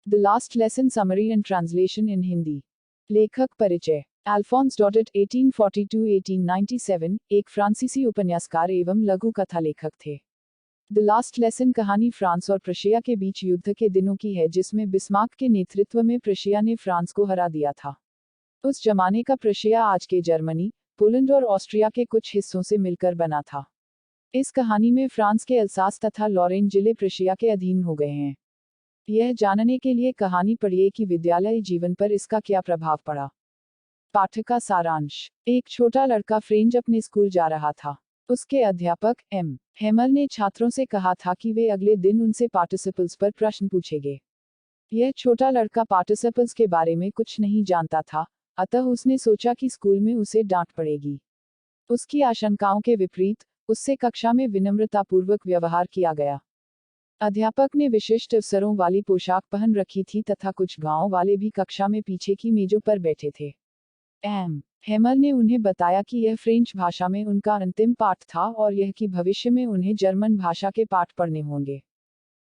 The last lesson summary and translation in Hindi. लेखक परिचय। अल्फोंस डॉडेट 1842-1897 एक फ्रांसीसी उपन्यासकार एवं लघु कथा लेखक थे। द लास्ट लेसन कहानी फ्रांस और प्रशिया के बीच युद्ध के दिनों की है, जिसमें बिस्मार्क के नेतृत्व में प्रशिया ने फ्रांस को हरा दिया था। उस जमाने का प्रशिया आज के जर्मनी, पोलैंड और ऑस्ट्रिया के कुछ हिस्सों से मिलकर बना था। इस कहानी में फ्रांस के अल्सास तथा लॉरेन जिले प्रशिया के अधीन हो गए हैं। यह जानने के लिए कहानी पढ़िए कि विद्यालय जीवन पर इसका क्या प्रभाव पड़ा। पाठ का सारांश। एक छोटा लड़का फ्रेंच अपने स्कूल जा रहा था। उसके अध्यापक एम. हेमल ने छात्रों से कहा था कि वे अगले दिन उनसे पार्टिसिपल्स पर प्रश्न पूछेंगे। यह छोटा लड़का पार्टिसिपल्स के बारे में कुछ नहीं जानता था, अतः उसने सोचा कि स्कूल में उसे डांट पड़ेगी। उसकी आशंकाओं के विपरीत उससे कक्षा में विनम्रतापूर्वक व्यवहार किया गया। अध्यापक ने विशिष्ट अवसरों वाली पोशाक पहन रखी थी तथा कुछ गांव वाले भी कक्षा में पीछे की मेजों पर बैठे थे। एम. हेमल ने उन्हें बताया कि यह फ्रेंच भाषा में उनका अंतिम पाठ था और यह कि भविष्य में उन्हें जर्मन भाषा के पाठ पढ़ने होंगे।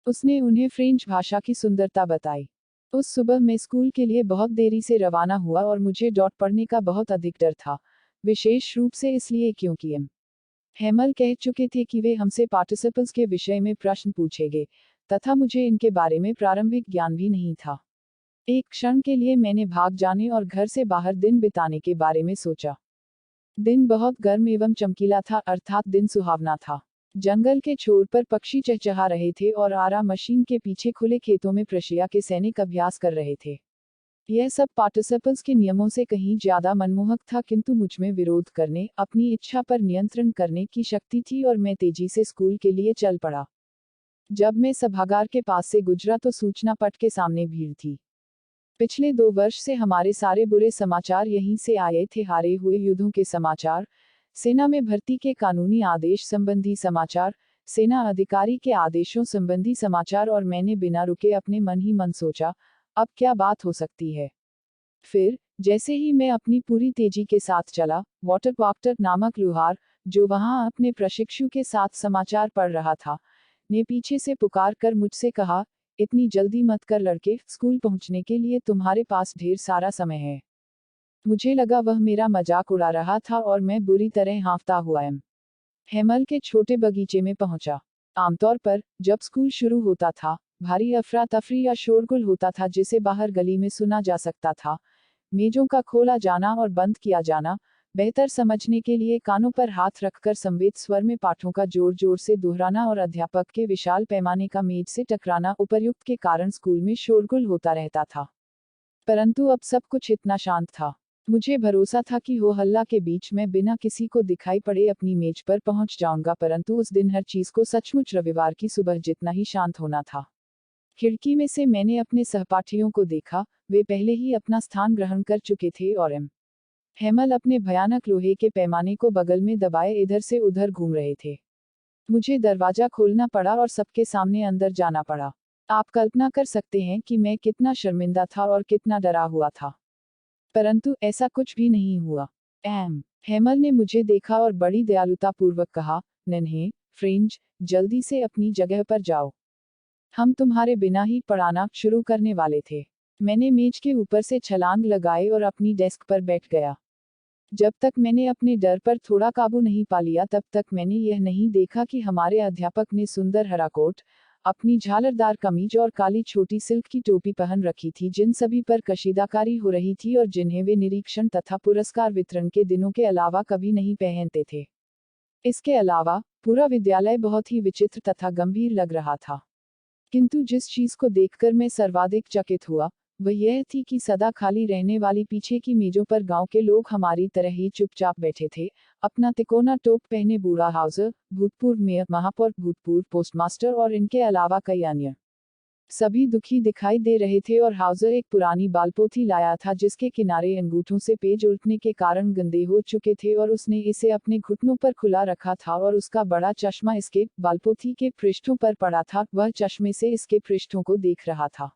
उसने उन्हें फ्रेंच भाषा की सुंदरता बताई। उस सुबह मैं स्कूल के लिए बहुत देरी से रवाना हुआ और मुझे डॉट पढ़ने का बहुत अधिक डर था, विशेष रूप से इसलिए क्योंकि एम. हेमल कह चुके थे कि वे हमसे पार्टिसिपल्स के विषय में प्रश्न पूछेंगे, तथा मुझे इनके बारे में प्रारंभिक ज्ञान भी नहीं था। एक क्षण के लिए मैंने भाग जाने और घर से बाहर दिन बिताने के बारे में सोचा। दिन बहुत गर्म एवं चमकीला था, अर्थात दिन सुहावना था। जंगल के छोर पर पक्षी चहचहा रहे थे और आरा मशीन के पीछे खुले खेतों में प्रशिया के सैनिक अभ्यास कर रहे थे। यह सब पार्टिसिपल्स के नियमों से कहीं ज्यादा मनमोहक था, किंतु मुझमें विरोध करने, अपनी इच्छा पर नियंत्रण करने की शक्ति थी और मैं तेजी से स्कूल के लिए चल पड़ा। जब मैं सभागार के पास से गुजरा तो सूचना पट के सामने भीड़ थी। पिछले 2 वर्ष से हमारे सारे बुरे समाचार यहीं से आए थे। हारे हुए युद्धों के समाचार, सेना में भर्ती के कानूनी आदेश संबंधी समाचार, सेना अधिकारी के आदेशों संबंधी समाचार, और मैंने बिना रुके अपने मन ही मन सोचा, अब क्या बात हो सकती है। फिर जैसे ही मैं अपनी पूरी तेजी के साथ चला, वॉटर वाक्टर नामक लुहार, जो वहां अपने प्रशिक्षु के साथ समाचार पढ़ रहा था, ने पीछे से पुकार कर मुझसे कहा, इतनी जल्दी मत कर लड़के, स्कूल पहुंचने के लिए तुम्हारे पास ढेर सारा समय है। मुझे लगा वह मेरा मजाक उड़ा रहा था और मैं बुरी तरह हांफता हुआ एम. हेमल के छोटे बगीचे में पहुंचा। आमतौर पर जब स्कूल शुरू होता था, भारी अफरा तफरी या शोरगुल होता था जिसे बाहर गली में सुना जा सकता था। मेजों का खोला जाना और बंद किया जाना, बेहतर समझने के लिए कानों पर हाथ रखकर संवेद स्वर में पाठों का जोर जोर से दोहराना और अध्यापक के विशाल पैमाने का मेज से टकराना उपर्युक्त के कारण स्कूल में शोरगुल होता रहता था। परंतु अब सब कुछ इतना शांत था। मुझे भरोसा था कि हो हल्ला के बीच मैं बिना किसी को दिखाई पड़े अपनी मेज पर पहुंच जाऊंगा, परंतु उस दिन हर चीज को सचमुच रविवार की सुबह जितना ही शांत होना था। खिड़की में से मैंने अपने सहपाठियों को देखा। वे पहले ही अपना स्थान ग्रहण कर चुके थे और एम. हेमल अपने भयानक लोहे के पैमाने को बगल में दबाए इधर से उधर घूम रहे थे। मुझे दरवाजा खोलना पड़ा और सबके सामने अंदर जाना पड़ा। आप कल्पना कर सकते हैं कि मैं कितना शर्मिंदा था और कितना डरा हुआ था। परंतु ऐसा कुछ भी नहीं हुआ। एम. हेमल ने मुझे देखा और बड़ी दयालुतापूर्वक कहा, नन्हे फ्रेंच, जल्दी से अपनी जगह पर जाओ। हम तुम्हारे बिना ही पढ़ाना शुरू करने वाले थे। मैंने मेज के ऊपर से छलांग लगाई और अपनी डेस्क पर बैठ गया। जब तक मैंने अपने डर पर थोड़ा काबू नहीं पा लिया, तब तक मैंने यह नहीं देखा कि हमारे अध्यापक ने सुंदर हरा कोट, अपनी झालरदार कमीज और काली छोटी सिल्क की टोपी पहन रखी थी, जिन सभी पर कशीदाकारी हो रही थी और जिन्हें वे निरीक्षण तथा पुरस्कार वितरण के दिनों के अलावा कभी नहीं पहनते थे। इसके अलावा पूरा विद्यालय बहुत ही विचित्र तथा गंभीर लग रहा था। किंतु जिस चीज को देखकर मैं सर्वाधिक चकित हुआ, वह यह थी कि सदा खाली रहने वाली पीछे की मेजों पर गांव के लोग हमारी तरह ही चुपचाप बैठे थे। अपना तिकोना टोप पहने बूढ़ा हाउसर, भूतपूर्व मेयर, महापौर, भूतपूर्व पोस्टमास्टर और इनके अलावा कई अन्य सभी दुखी दिखाई दे रहे थे। और हाउसर एक पुरानी बालपोथी लाया था जिसके किनारे अंगूठों से पेज उल्टने के कारण गंदे हो चुके थे, और उसने इसे अपने घुटनों पर खुला रखा था और उसका बड़ा चश्मा इसके बालपोथी के पृष्ठों पर पड़ा था। वह चश्मे से इसके पृष्ठों को देख रहा था।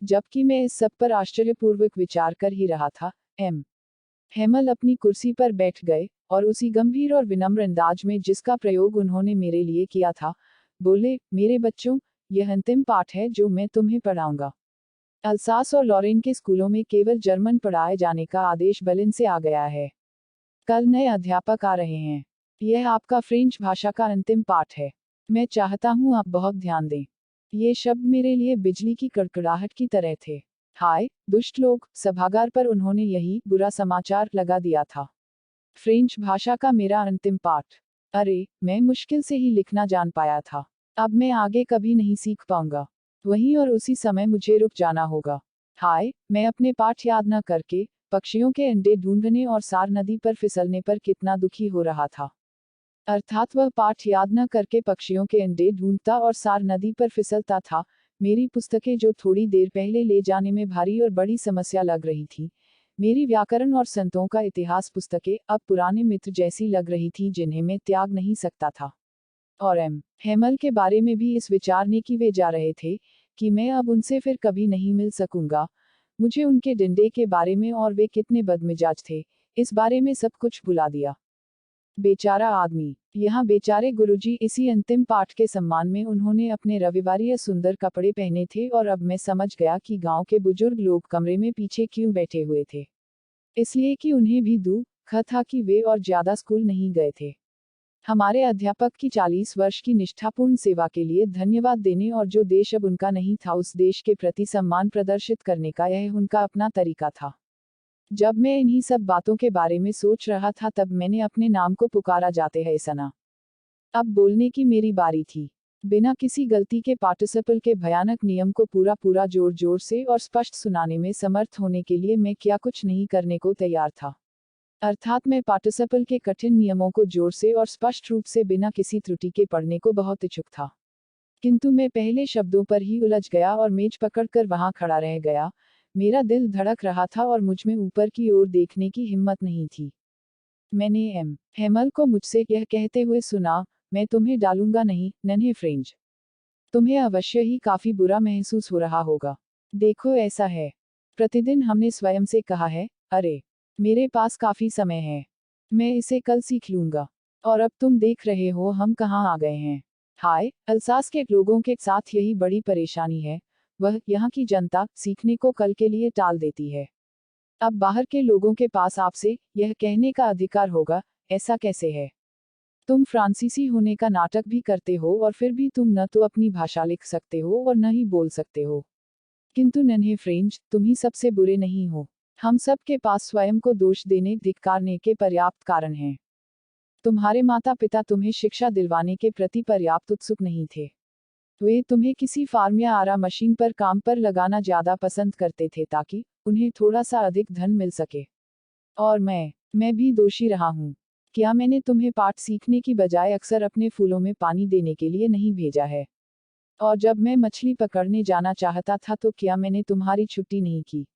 जबकि मैं इस सब पर आश्चर्यपूर्वक विचार कर ही रहा था, एम. हेमल अपनी कुर्सी पर बैठ गए और उसी गंभीर और विनम्र अंदाज में जिसका प्रयोग उन्होंने मेरे लिए किया था, बोले, मेरे बच्चों, यह अंतिम पाठ है जो मैं तुम्हें पढ़ाऊंगा। अल्सास और लॉरेन के स्कूलों में केवल जर्मन पढ़ाए जाने का आदेश बर्लिन से आ गया है। कल नए अध्यापक आ रहे हैं। यह आपका फ्रेंच भाषा का अंतिम पाठ है। मैं चाहता हूँ आप बहुत ध्यान दें। ये शब्द मेरे लिए बिजली की कड़कड़ाहट की तरह थे। हाय दुष्ट लोग, सभागार पर उन्होंने यही बुरा समाचार लगा दिया था। फ्रेंच भाषा का मेरा अंतिम पाठ। अरे, मैं मुश्किल से ही लिखना जान पाया था। अब मैं आगे कभी नहीं सीख पाऊंगा। वहीं और उसी समय मुझे रुक जाना होगा। हाय, मैं अपने पाठ याद न करके पक्षियों के अंडे ढूंढने और सार नदी पर फिसलने पर कितना दुखी हो रहा था। अर्थात वह पाठ याद न करके पक्षियों के अंडे ढूंढता और सार नदी पर फिसलता था। मेरी पुस्तकें जो थोड़ी देर पहले ले जाने में भारी और बड़ी समस्या लग रही थी, मेरी व्याकरण और संतों का इतिहास पुस्तकें अब पुराने मित्र जैसी लग रही थी जिन्हें मैं त्याग नहीं सकता था। और हेमल के बारे में भी इस विचार ने कि वे जा रहे थे कि मैं अब उनसे फिर कभी नहीं मिल सकूंगा। मुझे उनके डंडे के बारे में और वे कितने बदमिजाज थे, इस बारे में सब कुछ भुला दिया। बेचारा आदमी। यहाँ बेचारे गुरुजी, इसी अंतिम पाठ के सम्मान में उन्होंने अपने रविवारीय सुंदर कपड़े पहने थे और अब मैं समझ गया कि गांव के बुजुर्ग लोग कमरे में पीछे क्यों बैठे हुए थे। इसलिए कि उन्हें भी दुख था कि वे और ज्यादा स्कूल नहीं गए थे। हमारे अध्यापक की 40 वर्ष की निष्ठापूर्ण सेवा के लिए धन्यवाद देने और जो देश अब उनका नहीं था उस देश के प्रति सम्मान प्रदर्शित करने का यह उनका अपना तरीका था। जब मैं इन्हीं सब बातों के बारे में सोच रहा था तब मैंने अपने नाम को पुकारा, जाते हैं सना। अब बोलने की मेरी बारी थी। बिना किसी गलती के पार्टिसिपल के भयानक नियम को पूरा पूरा जोर जोर से और स्पष्ट सुनाने में समर्थ होने के लिए मैं क्या कुछ नहीं करने को तैयार था। अर्थात मैं पार्टिसिपल के कठिन नियमों को जोर से और स्पष्ट रूप से बिना किसी त्रुटि के पढ़ने को बहुत इच्छुक था। किंतु मैं पहले शब्दों पर ही उलझ गया और मेज पकड़कर वहां खड़ा रह गया। मेरा दिल धड़क रहा था और मुझ में ऊपर की ओर देखने की हिम्मत नहीं थी। मैंने हेमल को मुझसे यह कहते हुए सुना, मैं तुम्हें डालूंगा नहीं, नन्हे फ्रेंच। तुम्हें अवश्य ही काफी बुरा महसूस हो रहा होगा। देखो ऐसा है, प्रतिदिन हमने स्वयं से कहा है, अरे, मेरे पास काफी समय है, मैं इसे कल सीख लूंगा। और अब तुम देख रहे हो हम कहाँ आ गए हैं। हाय, अल्सास के लोगों के साथ यही बड़ी परेशानी है, वह यहाँ की जनता सीखने को कल के लिए टाल देती है। अब बाहर के लोगों के पास आपसे यह कहने का अधिकार होगा, ऐसा कैसे है? तुम फ्रांसीसी होने का नाटक भी करते हो और फिर भी तुम न तो अपनी भाषा लिख सकते हो और न ही बोल सकते हो। किंतु नन्हे फ्रेंच, तुम ही सबसे बुरे नहीं हो। हम सब के पास स्वयं को दोष देने धिक्कारने के पर्याप्त कारण हैं। तुम्हारे माता पिता तुम्हें शिक्षा दिलवाने के प्रति पर्याप्त उत्सुक नहीं थे। वे तुम्हें किसी फार्म या आरा मशीन पर काम पर लगाना ज्यादा पसंद करते थे ताकि उन्हें थोड़ा सा अधिक धन मिल सके। और मैं भी दोषी रहा हूँ। क्या मैंने तुम्हें पाठ सीखने की बजाय अक्सर अपने फूलों में पानी देने के लिए नहीं भेजा है? और जब मैं मछली पकड़ने जाना चाहता था तो क्या मैंने तुम्हारी छुट्टी नहीं की?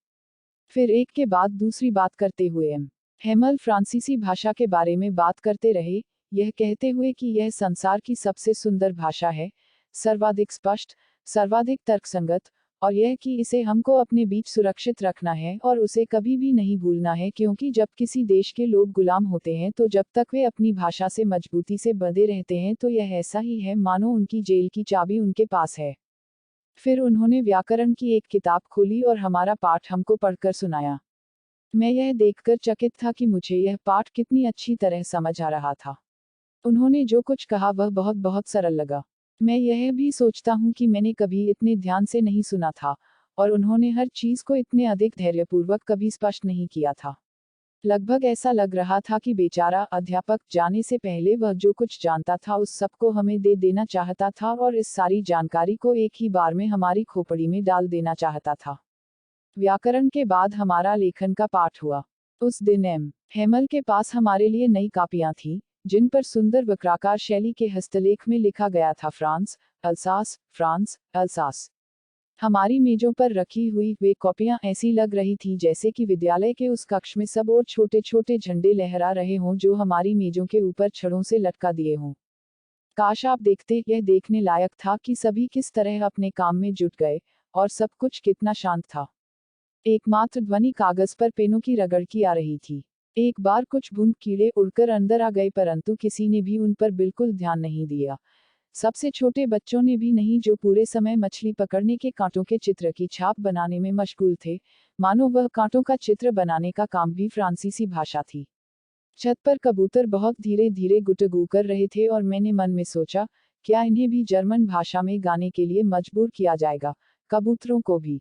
फिर एक के बाद दूसरी बात करते हुए हेमल फ्रांसीसी भाषा के बारे में बात करते रहे, यह कहते हुए कि यह संसार की सबसे सुंदर भाषा है, सर्वाधिक स्पष्ट, सर्वाधिक तर्कसंगत, और यह कि इसे हमको अपने बीच सुरक्षित रखना है और उसे कभी भी नहीं भूलना है, क्योंकि जब किसी देश के लोग गुलाम होते हैं तो जब तक वे अपनी भाषा से मजबूती से बंधे रहते हैं तो यह ऐसा ही है मानो उनकी जेल की चाबी उनके पास है। फिर उन्होंने व्याकरण की एक किताब खोली और हमारा पाठ हमको पढ़कर सुनाया। मैं यह देखकर चकित था कि मुझे यह पाठ कितनी अच्छी तरह समझ आ रहा था। उन्होंने जो कुछ कहा वह बहुत बहुत सरल लगा। मैं यह भी सोचता हूँ कि मैंने कभी इतने ध्यान से नहीं सुना था, और उन्होंने हर चीज को इतने अधिक धैर्यपूर्वक कभी स्पष्ट नहीं किया था। लगभग ऐसा लग रहा था कि बेचारा अध्यापक जाने से पहले वह जो कुछ जानता था उस सबको हमें दे देना चाहता था और इस सारी जानकारी को एक ही बार में हमारी खोपड़ी में डाल देना चाहता था। व्याकरण के बाद हमारा लेखन का पाठ हुआ। उस दिन हेमल के पास हमारे लिए नई कापियां थीं, जिन पर सुंदर वक्राकार शैली के हस्तलेख में लिखा गया था फ्रांस, अल्सास, फ्रांस, अल्सास। हमारी मेजों पर रखी हुई वे कॉपियां ऐसी लग रही थी जैसे कि विद्यालय के उस कक्ष में सब और छोटे छोटे झंडे लहरा रहे हों जो हमारी मेजों के ऊपर छड़ों से लटका दिए हों। काश आप देखते, यह देखने लायक था कि सभी किस तरह अपने काम में जुट गए, और सब कुछ कितना शांत था। एकमात्र ध्वनि कागज पर पेनों की रगड़ की आ रही थी। एक बार कुछ बूंद कीड़े उड़कर अंदर आ गए परंतु किसी ने भी उन पर बिल्कुल ध्यान नहीं दिया। सबसे छोटे बच्चों ने भी नहीं, जो पूरे समय मछली पकड़ने के कांटों के चित्र की छाप बनाने में मशगूल थे, मानो वह कांटों का चित्र बनाने का काम भी फ्रांसीसी भाषा थी। छत पर कबूतर बहुत धीरे धीरे गुटगू कर रहे थे और मैंने मन में सोचा, क्या इन्हें भी जर्मन भाषा में गाने के लिए मजबूर किया जाएगा, कबूतरों को भी।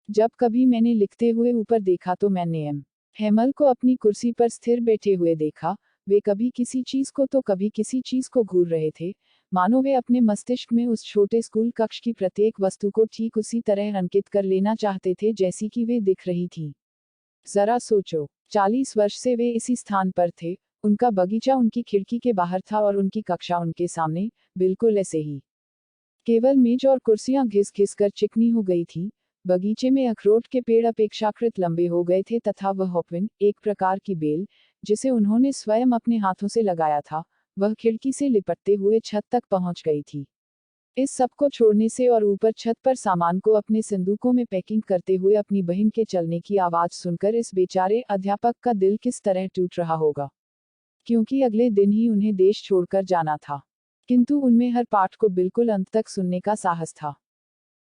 जब कभी मैंने लिखते हुए ऊपर देखा तो मैंने हेमल को अपनी कुर्सी पर स्थिर बैठे हुए देखा। वे कभी किसी चीज को तो कभी किसी चीज को घूर रहे थे, मानो वे अपने मस्तिष्क में उस छोटे स्कूल कक्ष की प्रत्येक वस्तु को ठीक उसी तरह अंकित कर लेना चाहते थे जैसी कि वे दिख रही थी। जरा सोचो, 40 वर्ष से वे इसी स्थान पर थे, उनका बगीचा उनकी खिड़की के बाहर था और उनकी कक्षा उनके सामने, बिल्कुल ऐसे ही। केवल मेज और कुर्सियां घिस घिस कर चिकनी हो गई थी। बगीचे में अखरोट के पेड़ अपेक्षाकृत लंबे हो गए थे तथा वह हॉपविन, एक प्रकार की बेल, जिसे उन्होंने स्वयं अपने हाथों से लगाया था, वह खिड़की से लिपटते हुए छत तक पहुंच गई थी। इस सब को छोड़ने से और ऊपर छत पर सामान को अपने संदूकों में पैकिंग करते हुए अपनी बहन के चलने की आवाज सुनकर इस बेचारे अध्यापक का दिल किस तरह टूट रहा होगा, क्योंकि अगले दिन ही उन्हें देश छोड़कर जाना था। किंतु उनमें हर पाठ को बिल्कुल अंत तक सुनने का साहस था।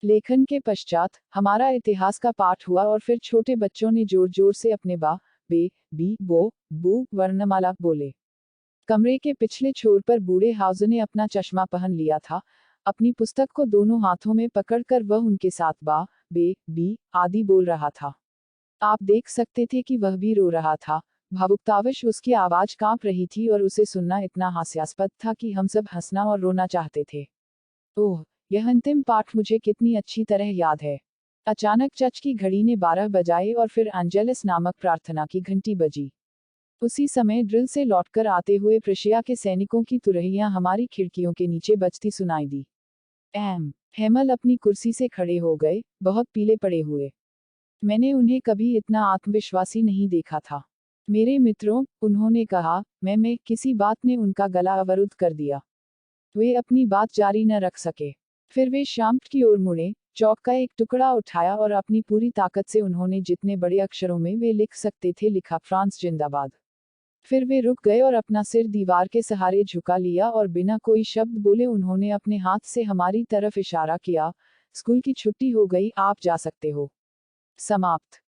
लेखन के पश्चात हमारा इतिहास का पाठ हुआ और फिर छोटे बच्चों ने जोर जोर से अपने बा, बे, बी, बो, बू वर्णमाला बोले। कमरे के पिछले छोर पर बूढ़े हाउस ने अपना चश्मा पहन लिया था। अपनी पुस्तक को दोनों हाथों में पकड़कर वह उनके साथ बा, बे, बी आदि बोल रहा था। आप देख सकते थे कि वह भी रो रहा था। भावुकतावश उसकी आवाज कांप रही थी और उसे सुनना इतना हास्यास्पद था कि हम सब हंसना और रोना चाहते थे। ओह, यह अंतिम पाठ मुझे कितनी अच्छी तरह याद है। अचानक चर्च की घड़ी ने 12 बजाए और फिर एंजेलस नामक प्रार्थना की घंटी बजी। उसी समय ड्रिल से लौटकर आते हुए प्रशिया के सैनिकों की तुरहियां हमारी खिड़कियों के नीचे बजती सुनाई दी। हेमल अपनी कुर्सी से खड़े हो गए, बहुत पीले पड़े हुए। मैंने उन्हें कभी इतना आत्मविश्वासी नहीं देखा था। मेरे मित्रों, उन्होंने कहा, मैं किसी बात ने उनका गला अवरुद्ध कर दिया। वे अपनी बात जारी न रख सके। फिर वे शाम्ट की ओर मुड़े, चौक का एक टुकड़ा उठाया और अपनी पूरी ताकत से उन्होंने जितने बड़े अक्षरों में वे लिख सकते थे लिखा, फ्रांस जिंदाबाद। फिर वे रुक गए और अपना सिर दीवार के सहारे झुका लिया और बिना कोई शब्द बोले उन्होंने अपने हाथ से हमारी तरफ इशारा किया। स्कूल की छुट्टी हो गई, आप जा सकते हो। समाप्त।